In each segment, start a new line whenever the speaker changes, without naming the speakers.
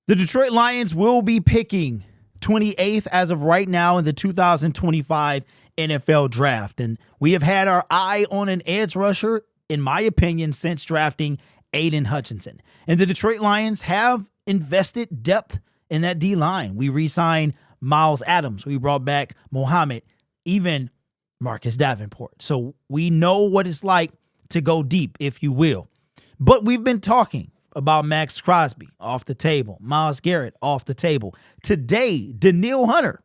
The Detroit Lions will be picking 28th as of right now in the 2025 NFL draft. And we have had our eye on an edge rusher, in my opinion, since drafting Aiden Hutchinson. And the Detroit Lions have invested depth in that D-line. We re-signed Miles Adams. We brought back Mohammed, even Marcus Davenport. So we know what it's like to go deep, if you will. But we've been talking about Max Crosby off the table, Myles Garrett off the table. Today, Danielle Hunter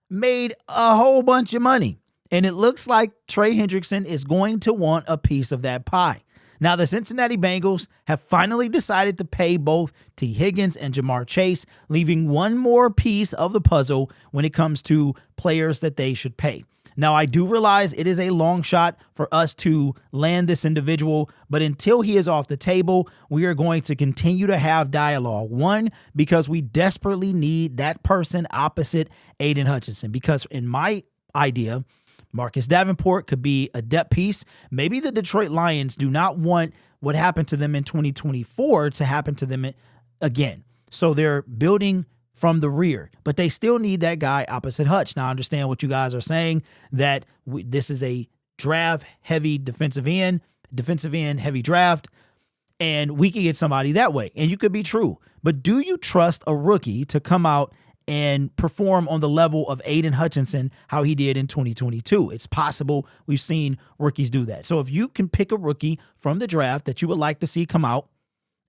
made a whole bunch of money, and it looks like Trey Hendrickson is going to want a piece of that pie. Now, the Cincinnati Bengals have finally decided to pay both T. Higgins and Jamar Chase, leaving one more piece of the puzzle when it comes to players that they should pay. Now, I do realize it is a long shot for us to land this individual, but until he is off the table, we are going to continue to have dialogue. One, because we desperately need that person opposite Aiden Hutchinson, because in my idea, Marcus Davenport could be a depth piece. Maybe the Detroit Lions do not want what happened to them in 2024 to happen to them again. So they're building from the rear, but they still need that guy opposite Hutch. Now, I understand what you guys are saying, that this is a draft-heavy defensive end heavy draft, and we can get somebody that way. And you could be true. But do you trust a rookie to come out and perform on the level of Aiden Hutchinson, how he did in 2022? It's possible. We've seen rookies do that. So if you can pick a rookie from the draft that you would like to see come out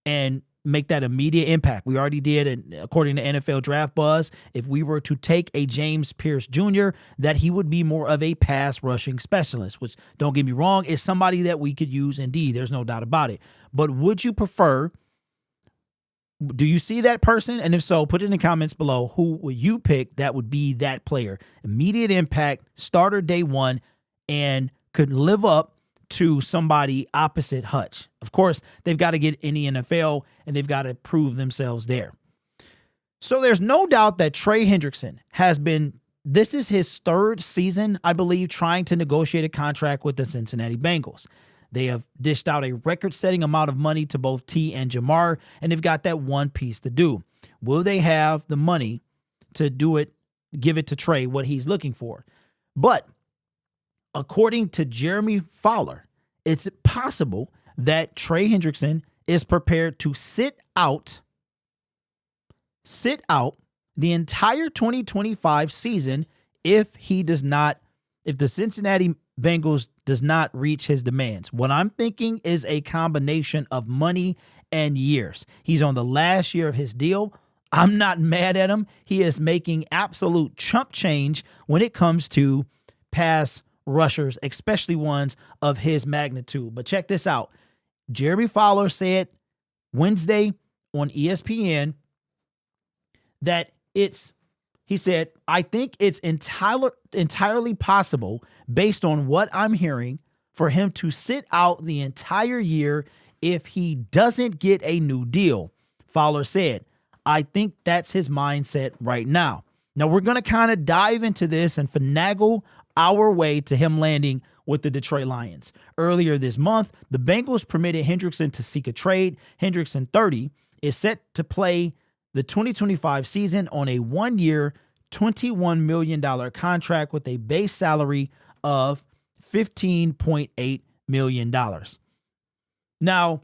and make that immediate impact. We already did, and according to NFL Draft Buzz, if we were to take a James Pierce Jr., that he would be more of a pass rushing specialist, which, don't get me wrong, is somebody that we could use indeed. There's no doubt about it. But would you prefer, do you see that person? And if so, put it in the comments below. Who would you pick that would be that player? Immediate impact, starter day one, and could live up to somebody opposite Hutch. Of course, they've got to get in the NFL, and they've got to prove themselves there. So there's no doubt that Trey Hendrickson this is his third season, I believe, trying to negotiate a contract with the Cincinnati Bengals. They have dished out a record-setting amount of money to both T and Jamar, and they've got that one piece to do. Will they have the money to do it, give it to Trey, what he's looking for? But according to Jeremy Fowler, it's possible that Trey Hendrickson is prepared to sit out the entire 2025 season if the Cincinnati Bengals does not reach his demands. What I'm thinking is a combination of money and years. He's on the last year of his deal. I'm not mad at him. He is making absolute chump change when it comes to pass rushers, especially ones of his magnitude. But check this out. Jeremy Fowler said Wednesday on ESPN that he said, I think it's entirely possible, based on what I'm hearing, for him to sit out the entire year if he doesn't get a new deal. Fowler said, I think that's his mindset right now. Now, we're going to kind of dive into this and finagle our way to him landing with the Detroit Lions. Earlier this month, the Bengals permitted Hendrickson to seek a trade. Hendrickson, 30, is set to play the 2025 season on a 1-year, $21 million contract with a base salary of $15.8 million. Now,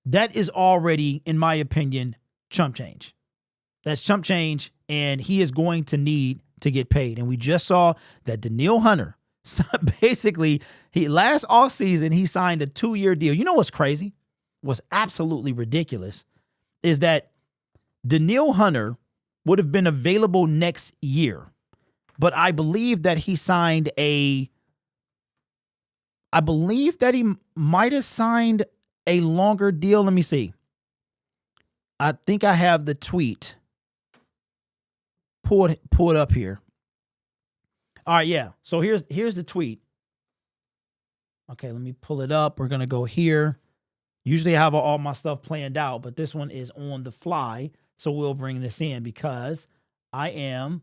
that is already, in my opinion, chump change. That's chump change, and he is going to need to get paid. And we just saw that Danielle Hunter, basically, last offseason, he signed a 2-year deal. You know what's crazy? What's absolutely ridiculous is that Danielle Hunter would have been available next year, but I believe that he might have signed a longer deal. Let me see. I think I have the tweet pull it up here. All right, yeah. So here's the tweet. Okay, let me pull it up. We're gonna go here. Usually I have all my stuff planned out, but this one is on the fly. So we'll bring this in because I am.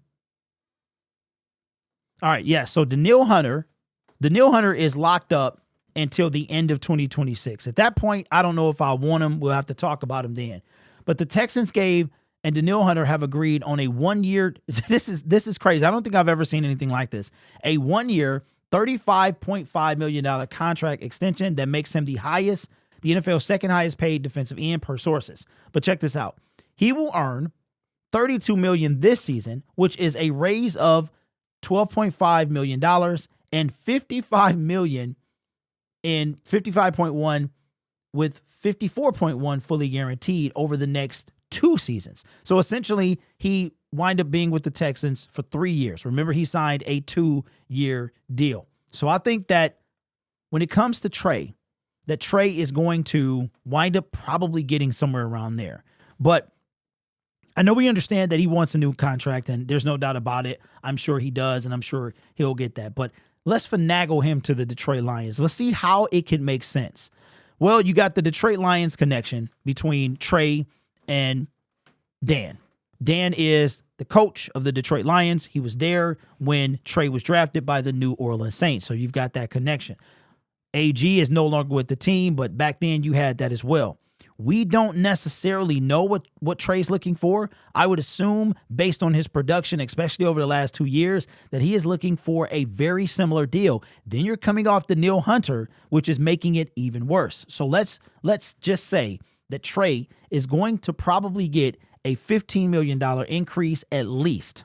All right, yeah. So Danielle Hunter is locked up until the end of 2026. At that point, I don't know if I want him. We'll have to talk about him then. But the Texans and Danielle Hunter have agreed on a 1 year. This is crazy. I don't think I've ever seen anything like this. A 1 year, $35.5 million contract extension that makes him the NFL's second highest paid defensive end per sources. But check this out. He will earn $32 million this season, which is a raise of $12.5 million and $55 million in 55.1 with 54.1 fully guaranteed over the next 2 seasons. So essentially, he wind up being with the Texans for 3 years. Remember, he signed a 2-year deal. So I think that when it comes to Trey, that Trey is going to wind up probably getting somewhere around there. But I know we understand that he wants a new contract, and there's no doubt about it. I'm sure he does, and I'm sure he'll get that. But let's finagle him to the Detroit Lions. Let's see how it can make sense. Well, you got the Detroit Lions connection between Trey and Dan. Dan is the coach of the Detroit Lions. He was there when Trey was drafted by the New Orleans Saints. So you've got that connection. AG is no longer with the team, but back then you had that as well. We don't necessarily know what Trey's looking for. I would assume, based on his production, especially over the last 2 years, that he is looking for a very similar deal. Then you're coming off Danielle Hunter, which is making it even worse. So let's just say that Trey is going to probably get a $15 million increase at least.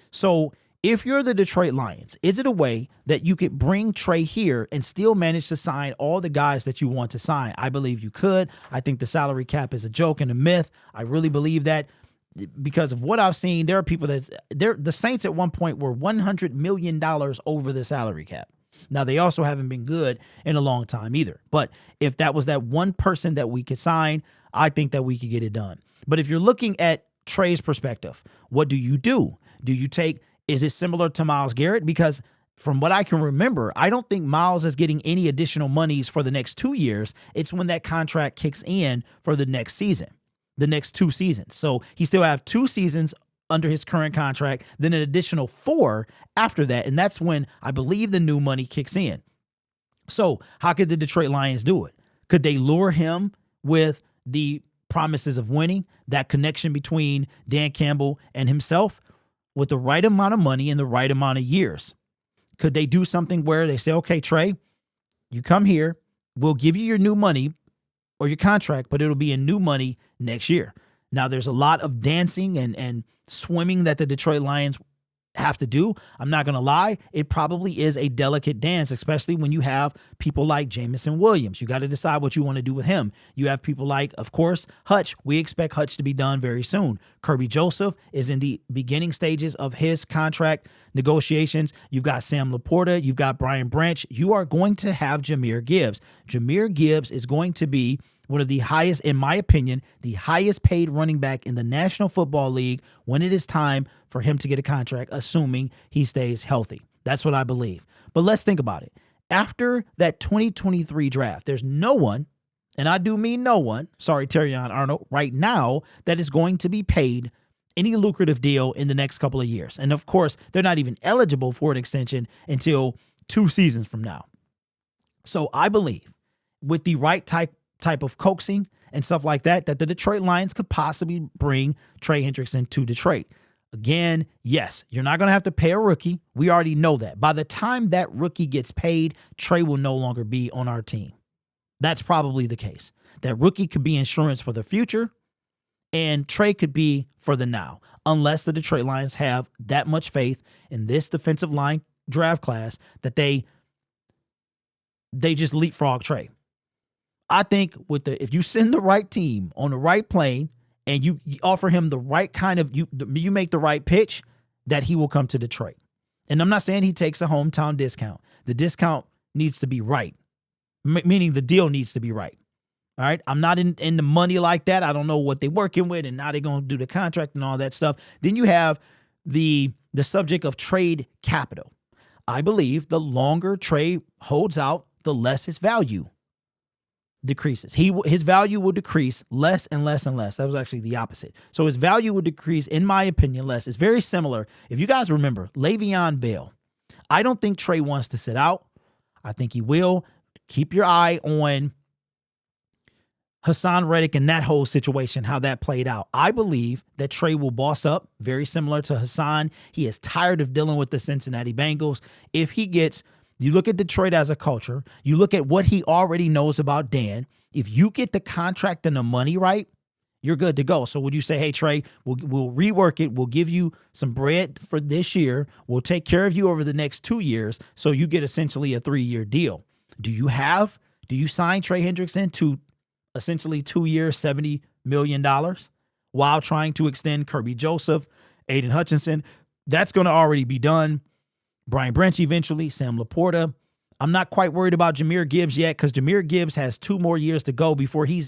So if you're the Detroit Lions, is it a way that you could bring Trey here and still manage to sign all the guys that you want to sign? I believe you could. I think the salary cap is a joke and a myth. I really believe that because of what I've seen. There are people the Saints at one point were $100 million over the salary cap. Now, they also haven't been good in a long time either. But if that was that one person that we could sign, I think that we could get it done. But if you're looking at Trey's perspective, what do? Is it similar to Myles Garrett? Because from what I can remember, I don't think Myles is getting any additional monies for the next 2 years. It's when that contract kicks in for the next season, the next 2 seasons. So he still have 2 seasons under his current contract, then an additional 4 after that. And that's when I believe the new money kicks in. So how could the Detroit Lions do it? Could they lure him with the promises of winning, that connection between Dan Campbell and himself, with the right amount of money and the right amount of years? Could they do something where they say, okay, Trey, you come here, we'll give you your new money or your contract, but it'll be in new money next year. Now, there's a lot of dancing and swimming that the Detroit Lions have to do. I'm not going to lie. It probably is a delicate dance, especially when you have people like Jameson Williams. You got to decide what you want to do with him. You have people like, of course, Hutch. We expect Hutch to be done very soon. Kirby Joseph is in the beginning stages of his contract negotiations. You've got Sam Laporta. You've got Brian Branch. You are going to have Jahmyr Gibbs. Jahmyr Gibbs is going to be one of the highest, in my opinion, the highest paid running back in the National Football League when it is time for him to get a contract, assuming he stays healthy. That's what I believe. But let's think about it. After that 2023 draft, there's no one, and I do mean no one, sorry, Terrion Arnold, right now that is going to be paid any lucrative deal in the next couple of years. And of course, they're not even eligible for an extension until 2 seasons from now. So I believe with the right type of coaxing and stuff like that, that the Detroit Lions could possibly bring Trey Hendrickson to Detroit. Again, yes, you're not going to have to pay a rookie. We already know that. By the time that rookie gets paid, Trey will no longer be on our team. That's probably the case. That rookie could be insurance for the future, and Trey could be for the now, unless the Detroit Lions have that much faith in this defensive line draft class that they just leapfrog Trey. I think if you send the right team on the right plane and you offer him the right kind of, you make the right pitch, that he will come to Detroit. And I'm not saying he takes a hometown discount. The discount needs to be right, meaning the deal needs to be right. All right. I'm not in the money like that. I don't know what they're working with and how they're going to do the contract and all that stuff. Then you have the subject of trade capital. I believe the longer Trey holds out, the less his value decreases. His value will decrease less and less and less. That was actually the opposite. So his value would decrease, in my opinion, less. It's very similar. If you guys remember, Le'Veon Bell. I don't think Trey wants to sit out. I think he will keep your eye on Hassan Reddick and that whole situation, how that played out. I believe that Trey will boss up, very similar to Hassan. He is tired of dealing with the Cincinnati Bengals. If he gets, you look at Detroit as a culture, you look at what he already knows about Dan. If you get the contract and the money right, you're good to go. So would you say, hey, Trey, we'll rework it. We'll give you some bread for this year. We'll take care of you over the next 2 years. So you get essentially a 3-year deal. Do you sign Trey Hendrickson to essentially 2 years, $70 million while trying to extend Kirby Joseph, Aiden Hutchinson? That's going to already be done. Brian Branch eventually, Sam Laporta. I'm not quite worried about Jahmyr Gibbs yet because Jahmyr Gibbs has 2 more years to go before he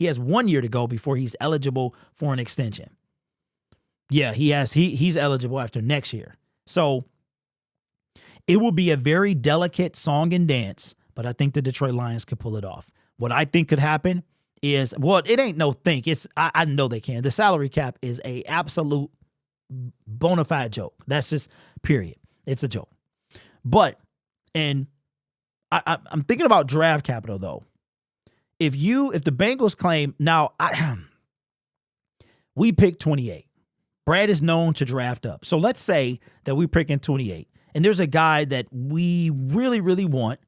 has 1 year to go before he's eligible for an extension. Yeah, he's eligible after next year. So it will be a very delicate song and dance, but I think the Detroit Lions could pull it off. What I think could happen is, well, it ain't no think. I know they can. The salary cap is a absolute bona fide joke. That's just period. It's a joke. But, and I'm thinking about draft capital though. If the Bengals claim now, we picked 28. Brad is known to draft up. So let's say that we pick in 28, and there's a guy that we really, really want,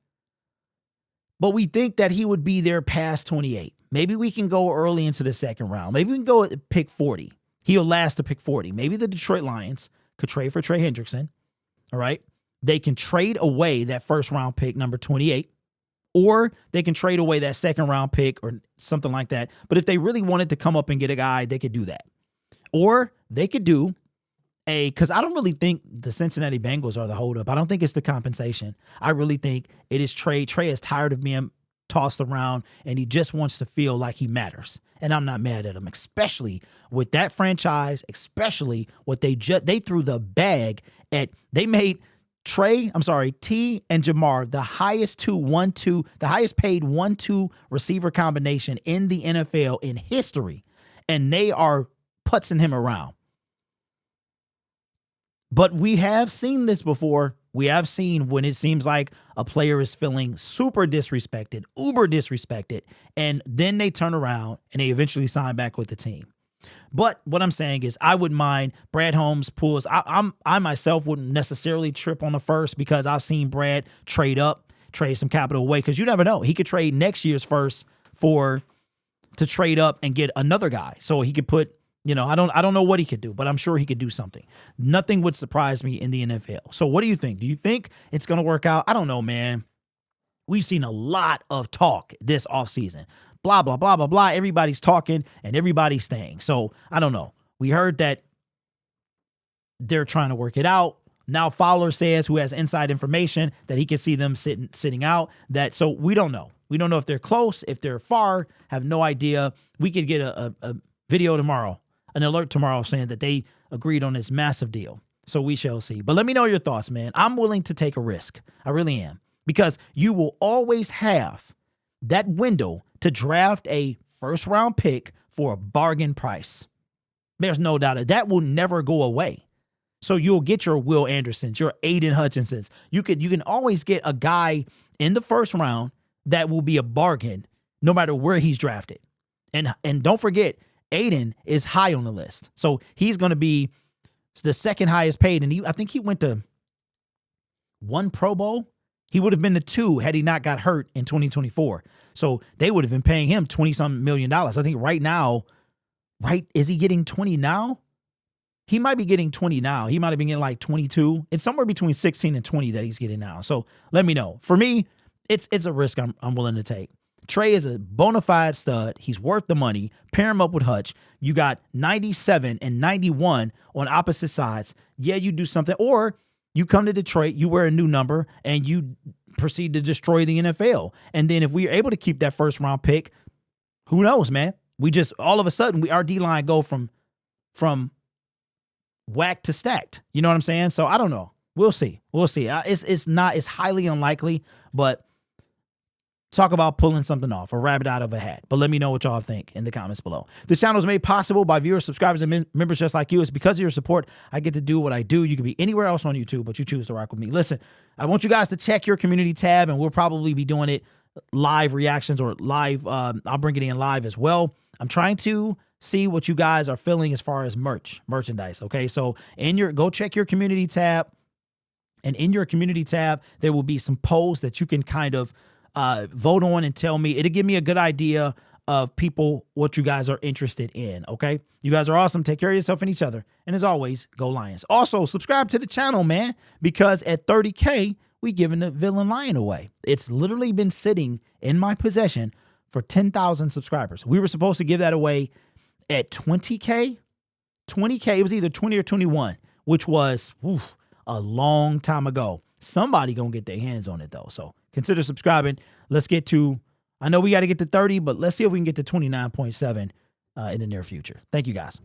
but we think that he would be there past 28. Maybe we can go early into the second round. Maybe we can go at pick 40. He'll last to pick 40. Maybe the Detroit Lions could trade for Trey Hendrickson. All right. They can trade away that first round pick, number 28, or they can trade away that second round pick or something like that. But if they really wanted to come up and get a guy, they could do that. Or they could do because I don't really think the Cincinnati Bengals are the holdup. I don't think it's the compensation. I really think it is Trey. Trey is tired of being tossed around, and he just wants to feel like he matters. And I'm not mad at him, especially with that franchise, especially what they threw the bag at. They made T and Jamar the highest the highest paid 1-2 receiver combination in the NFL in history, and they are putzing him around. But we have seen this before. We have seen when it seems like a player is feeling super disrespected, uber disrespected, and then they turn around and they eventually sign back with the team. But what I'm saying is I wouldn't mind Brad Holmes pulls. I myself wouldn't necessarily trip on the first because I've seen Brad trade some capital away because you never know. He could trade next year's first to trade up and get another guy. So he could put, I don't know what he could do, but I'm sure he could do something. Nothing would surprise me in the NFL. So what do you think? Do you think it's going to work out? I don't know, man. We've seen a lot of talk this offseason. Blah, blah, blah, blah, blah. Everybody's talking and everybody's staying. So I don't know. We heard that they're trying to work it out. Now Fowler says, who has inside information, that he can see them sitting out. So we don't know. We don't know if they're close, if they're far, have no idea. We could get a video tomorrow, an alert tomorrow saying that they agreed on this massive deal. So we shall see. But let me know your thoughts, man. I'm willing to take a risk. I really am. Because you will always have that window to draft a first round pick for a bargain price. There's no doubt that will never go away. So you'll get your Will Andersons, your Aiden Hutchinsons. You can always get a guy in the first round that will be a bargain no matter where he's drafted. And don't forget, Aiden is high on the list. So he's going to be the second highest paid. And I think he went to 1 Pro Bowl. He would have been to 2 had he not got hurt in 2024. So they would have been paying him $20-something million. I think right now, is he getting 20 now? He might be getting 20 now. He might have been getting like 22. It's somewhere between 16 and 20 that he's getting now. So let me know. For me, it's a risk I'm willing to take. Trey is a bona fide stud. He's worth the money. Pair him up with Hutch. You got 97 and 91 on opposite sides. Yeah, you do something. Or you come to Detroit, you wear a new number, and you proceed to destroy the NFL. And then if we are able to keep that first round pick, who knows, man? We just, all of a sudden, our D-line go from whack to stacked. You know what I'm saying? So I don't know. We'll see. It's highly unlikely, but talk about pulling something off, a rabbit out of a hat. But let me know what y'all think in the comments below. This channel is made possible by viewers, subscribers, and members just like you. It's because of your support I get to do what I do. You could be anywhere else on YouTube, but you choose to rock with me. Listen, I want you guys to check your community tab, and we'll probably be doing it live reactions or live. I'll bring it in live as well. I'm trying to see what you guys are feeling as far as merchandise. Okay, so go check your community tab, and in your community tab there will be some polls that you can kind of vote on and tell me. It'll give me a good idea of people, what you guys are interested in. Okay, you guys are awesome. Take care of yourself and each other, and as always, go Lions. Also, subscribe to the channel, man, because at 30K we giving the Villain Lion away. It's literally been sitting in my possession for 10,000 subscribers. We were supposed to give that away at 20K. It was either 20 or 21, which was a long time ago. Somebody gonna get their hands on it though, so consider subscribing. Let's get to, I know we got to get to 30, but let's see if we can get to 29.7 in the near future. Thank you guys.